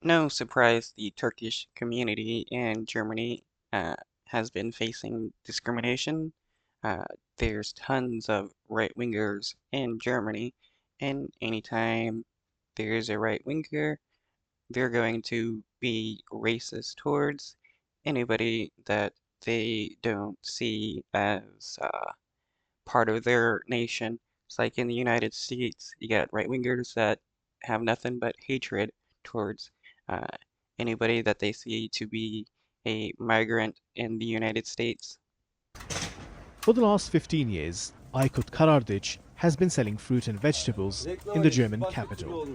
No surprise, the Turkish community in Germany uh, has been facing discrimination. Uh, there's tons of right-wingers in Germany, and anytime there's a right-winger, they're going to be racist towards anybody that they don't see as part of their nation. It's like in the United States, you got right-wingers that have nothing but hatred towards uh, anybody that they see to be a migrant in the United States. For the last 15 years, Aykut Karardic has been selling fruit and vegetables in the German capital.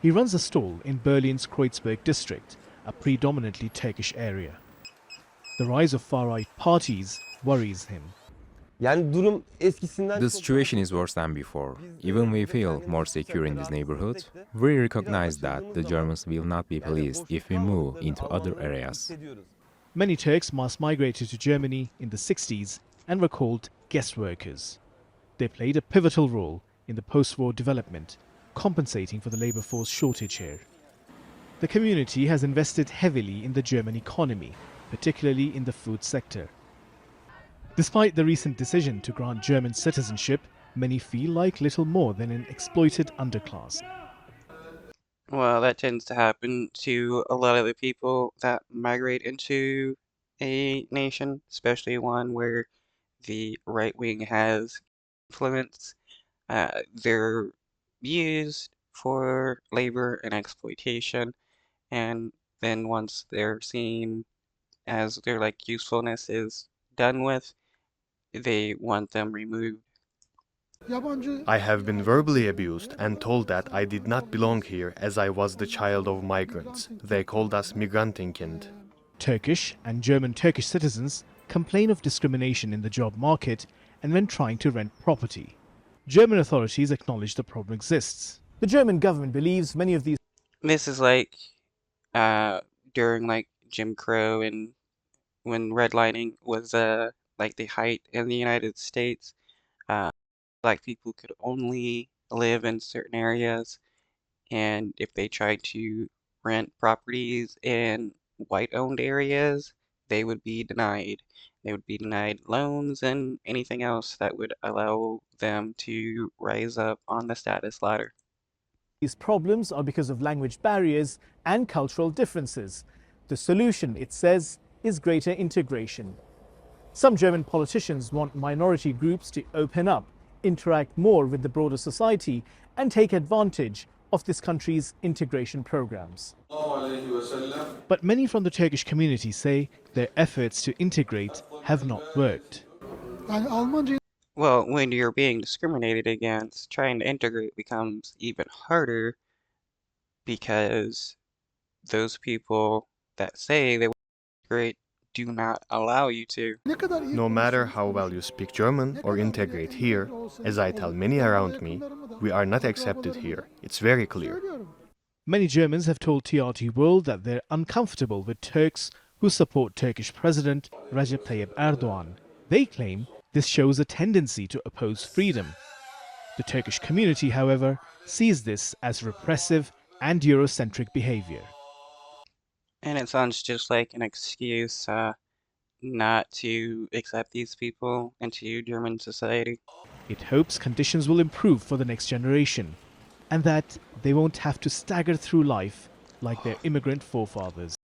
He runs a stall in Berlin's Kreuzberg district, a predominantly Turkish area. The rise of far-right parties worries him. The situation is worse than before. Even we feel more secure in this neighborhood, we recognize that the Germans will not be pleased if we move into other areas. Many Turks mass migrated to Germany in the 60s and were called guest workers. They played a pivotal role in the post-war development, compensating for the labor force shortage here. The community has invested heavily in the German economy, particularly in the food sector. Despite the recent decision to grant German citizenship, many feel like little more than an exploited underclass. Well, that tends to happen to a lot of the people that migrate into a nation, especially one where the right wing has influence. They're used for labor and exploitation, and then once they're seen as their like usefulness is done with, they want them removed. I have been verbally abused and told that I did not belong here as I was the child of migrants. They called us Migrantenkind. Turkish and German Turkish citizens complain of discrimination in the job market and when trying to rent property. German authorities acknowledge the problem exists. The German government believes many of these. This is like uh during like Jim Crow and when redlining was like the height in the United States. Uh, Black people could only live in certain areas, and if they tried to rent properties in white-owned areas, they would be denied. They would be denied loans and anything else that would allow them to rise up on the status ladder. These problems are because of language barriers and cultural differences. The solution, it says, is greater integration. Some German politicians want minority groups to open up, interact more with the broader society, and take advantage of this country's integration programs. But many from the Turkish community say their efforts to integrate have not worked. Well, when you're being discriminated against, trying to integrate becomes even harder because those people that say they want to integrate do not allow you to. No matter how well you speak German or integrate here, as I tell many around me, we are not accepted here. It's very clear. Many Germans have told TRT World that they're uncomfortable with Turks who support Turkish President Recep Tayyip Erdogan. They claim this shows a tendency to oppose freedom. The Turkish community, however, sees this as repressive and Eurocentric behavior. And it sounds just like an excuse not to accept these people into German society. It hopes conditions will improve for the next generation and that they won't have to stagger through life like their immigrant forefathers.